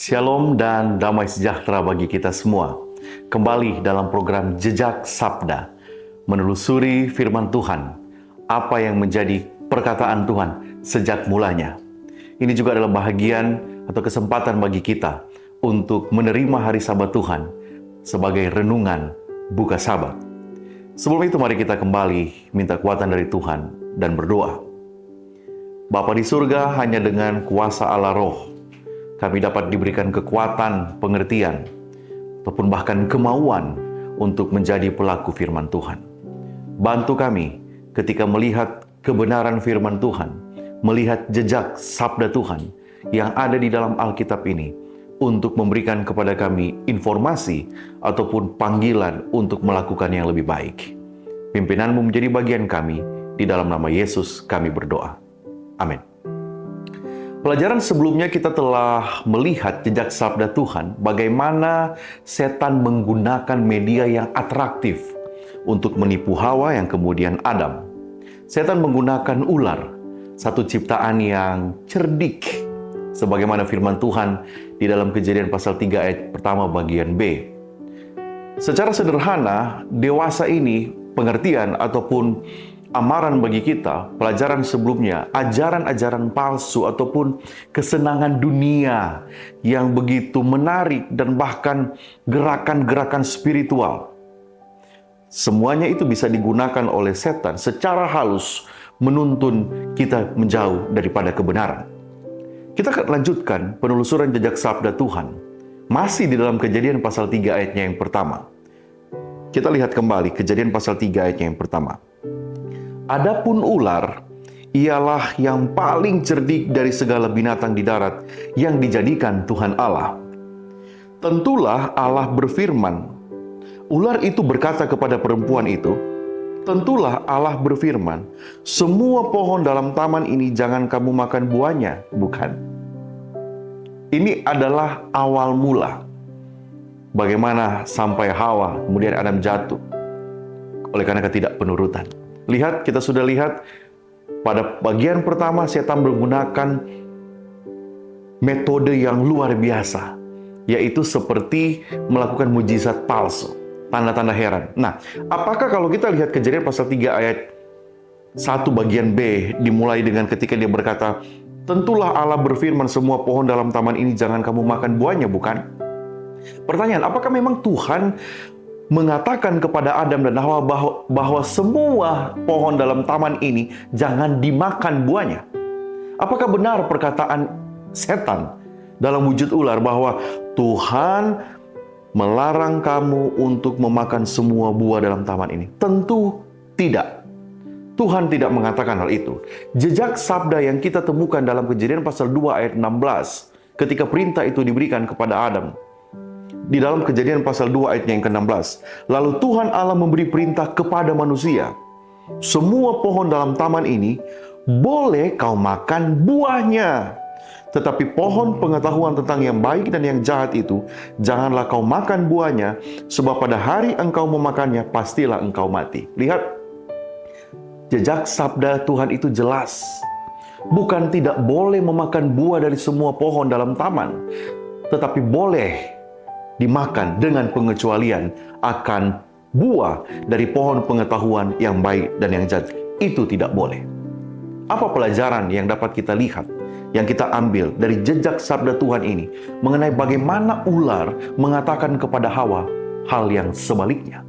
Shalom dan damai sejahtera bagi kita semua. Kembali dalam program Jejak Sabda, menelusuri firman Tuhan, apa yang menjadi perkataan Tuhan sejak mulanya. Ini juga adalah bahagian atau kesempatan bagi kita untuk menerima hari Sabat Tuhan sebagai renungan buka Sabat. Sebelum itu mari kita kembali minta kekuatan dari Tuhan dan berdoa. Bapa di surga, hanya dengan kuasa Allah Roh kami dapat diberikan kekuatan, pengertian, ataupun bahkan kemauan untuk menjadi pelaku firman Tuhan. Bantu kami ketika melihat kebenaran firman Tuhan, melihat jejak sabda Tuhan yang ada di dalam Alkitab ini, untuk memberikan kepada kami informasi ataupun panggilan untuk melakukan yang lebih baik. Pimpinanmu menjadi bagian kami, di dalam nama Yesus kami berdoa. Amin. Pelajaran sebelumnya kita telah melihat jejak sabda Tuhan, bagaimana setan menggunakan media yang atraktif untuk menipu Hawa yang kemudian Adam. Setan menggunakan ular, satu ciptaan yang cerdik, sebagaimana firman Tuhan di dalam Kejadian pasal 3 ayat pertama bagian B. Secara sederhana, dewasa ini pengertian ataupun amaran bagi kita, pelajaran sebelumnya, ajaran-ajaran palsu ataupun kesenangan dunia yang begitu menarik dan bahkan gerakan-gerakan spiritual. Semuanya itu bisa digunakan oleh setan secara halus menuntun kita menjauh daripada kebenaran. Kita akan lanjutkan penelusuran jejak sabda Tuhan, masih di dalam Kejadian pasal 3 ayatnya yang pertama. Kita lihat kembali Kejadian pasal 3 ayatnya yang pertama. Adapun ular, ialah yang paling cerdik dari segala binatang di darat yang dijadikan Tuhan Allah. Tentulah Allah berfirman. Ular itu berkata kepada perempuan itu, tentulah Allah berfirman, semua pohon dalam taman ini jangan kamu makan buahnya, bukan? Ini adalah awal mula. Bagaimana sampai Hawa, kemudian Adam jatuh oleh karena ketidakpenurutan. Lihat, kita sudah lihat pada bagian pertama setan menggunakan metode yang luar biasa, yaitu seperti melakukan mujizat palsu, tanda-tanda heran. Nah, apakah kalau kita lihat Kejadian pasal 3 ayat 1 bagian B, dimulai dengan ketika dia berkata, tentulah Allah berfirman semua pohon dalam taman ini jangan kamu makan buahnya, bukan? Pertanyaan, apakah memang Tuhan mengatakan kepada Adam dan Hawa bahwa semua pohon dalam taman ini jangan dimakan buahnya? Apakah benar perkataan setan dalam wujud ular bahwa Tuhan melarang kamu untuk memakan semua buah dalam taman ini? Tentu tidak. Tuhan tidak mengatakan hal itu. Jejak sabda yang kita temukan dalam Kejadian pasal 2 ayat 16, ketika perintah itu diberikan kepada Adam, di dalam Kejadian pasal 2 ayatnya yang ke-16. Lalu Tuhan Allah memberi perintah kepada manusia, semua pohon dalam taman ini boleh kau makan buahnya. Tetapi pohon pengetahuan tentang yang baik dan yang jahat itu, janganlah kau makan buahnya, sebab pada hari engkau memakannya, pastilah engkau mati. Lihat, jejak sabda Tuhan itu jelas. Bukan tidak boleh memakan buah dari semua pohon dalam taman, tetapi boleh dimakan dengan pengecualian akan buah dari pohon pengetahuan yang baik dan yang jahat. Itu tidak boleh. Apa pelajaran yang dapat kita lihat, yang kita ambil dari jejak sabda Tuhan ini mengenai bagaimana ular mengatakan kepada Hawa hal yang sebaliknya?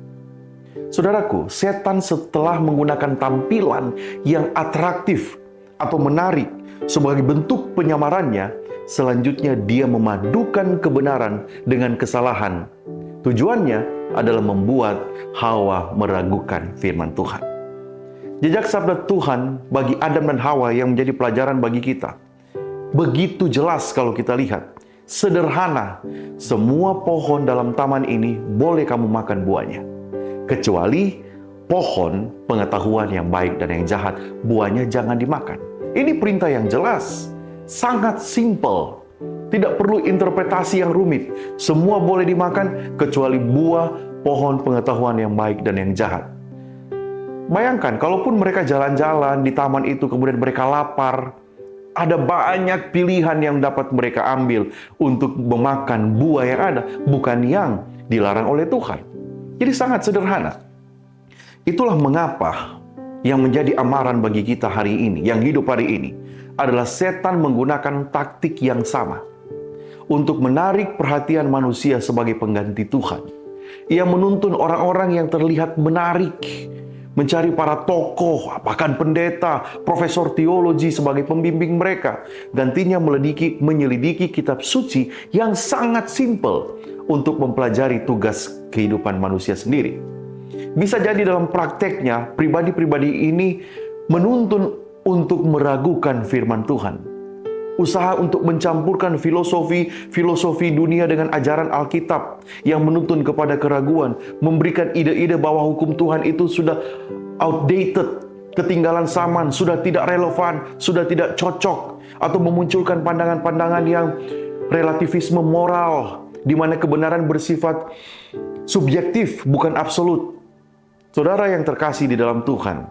Saudaraku, setan setelah menggunakan tampilan yang atraktif atau menarik sebagai bentuk penyamarannya, selanjutnya dia memadukan kebenaran dengan kesalahan. Tujuannya adalah membuat Hawa meragukan firman Tuhan. Jejak sabda Tuhan bagi Adam dan Hawa yang menjadi pelajaran bagi kita begitu jelas kalau kita lihat. Sederhana, semua pohon dalam taman ini boleh kamu makan buahnya, kecuali pohon pengetahuan yang baik dan yang jahat, buahnya jangan dimakan. Ini perintah yang jelas, sangat simple, tidak perlu interpretasi yang rumit. Semua boleh dimakan kecuali buah pohon pengetahuan yang baik dan yang jahat. Bayangkan, kalaupun mereka jalan-jalan di taman itu, kemudian mereka lapar, Ada banyak pilihan yang dapat mereka ambil untuk memakan buah yang ada, bukan yang dilarang oleh Tuhan. Jadi sangat sederhana. Itulah mengapa yang menjadi amaran bagi kita hari ini, yang hidup hari ini, adalah setan menggunakan taktik yang sama untuk menarik perhatian manusia sebagai pengganti Tuhan. Ia menuntun orang-orang yang terlihat menarik, mencari para tokoh, bahkan pendeta, profesor teologi sebagai pembimbing mereka. Gantinya menyelidiki kitab suci yang sangat simpel untuk mempelajari tugas kehidupan manusia sendiri. Bisa jadi dalam prakteknya, pribadi-pribadi ini menuntun untuk meragukan firman Tuhan. Usaha untuk mencampurkan filosofi dunia dengan ajaran Alkitab yang menuntun kepada keraguan, memberikan ide-ide bahwa hukum Tuhan itu sudah outdated, ketinggalan zaman, sudah tidak relevan, sudah tidak cocok, atau memunculkan pandangan-pandangan yang relativisme moral, di mana kebenaran bersifat subjektif, bukan absolut. Saudara yang terkasih di dalam Tuhan,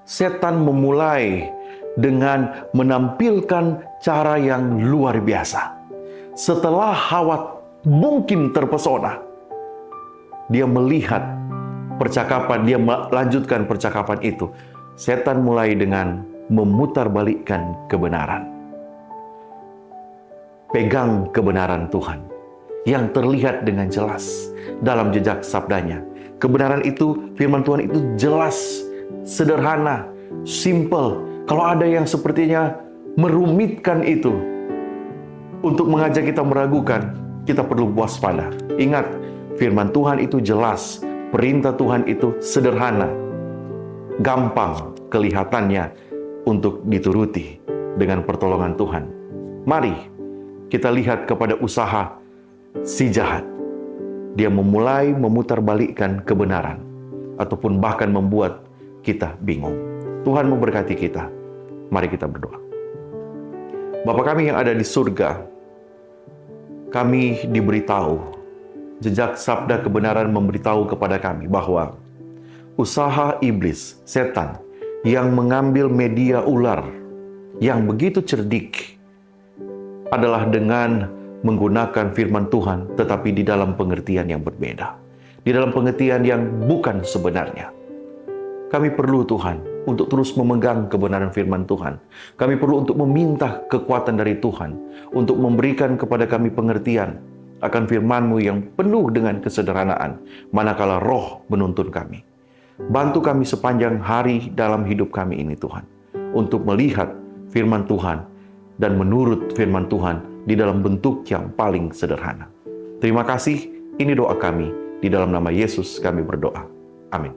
setan memulai dengan menampilkan cara yang luar biasa. Setelah Hawa mungkin terpesona, dia melihat percakapan, dia melanjutkan percakapan itu. Setan mulai dengan memutarbalikkan kebenaran. Pegang kebenaran Tuhan yang terlihat dengan jelas dalam jejak sabdanya. Kebenaran itu, firman Tuhan itu jelas, sederhana, simple. Kalau ada yang sepertinya merumitkan itu untuk mengajak kita meragukan, kita perlu waspada. Ingat, firman Tuhan itu jelas, perintah Tuhan itu sederhana, gampang kelihatannya untuk dituruti dengan pertolongan Tuhan. Mari kita lihat kepada usaha si jahat. Dia memulai memutarbalikkan kebenaran, ataupun bahkan membuat kita bingung. Tuhan memberkati kita. Mari kita berdoa. Bapa kami yang ada di surga, kami diberitahu, jejak sabda kebenaran memberitahu kepada kami bahwa usaha iblis, setan, yang mengambil media ular yang begitu cerdik adalah dengan menggunakan firman Tuhan, tetapi di dalam pengertian yang berbeda. Di dalam pengertian yang bukan sebenarnya. Kami perlu Tuhan untuk terus memegang kebenaran firman Tuhan. Kami perlu untuk meminta kekuatan dari Tuhan untuk memberikan kepada kami pengertian akan firman-Mu yang penuh dengan kesederhanaan, manakala roh menuntun kami. Bantu kami sepanjang hari dalam hidup kami ini Tuhan, untuk melihat firman Tuhan dan menurut firman Tuhan di dalam bentuk yang paling sederhana. Terima kasih, ini doa kami. Di dalam nama Yesus kami berdoa. Amin.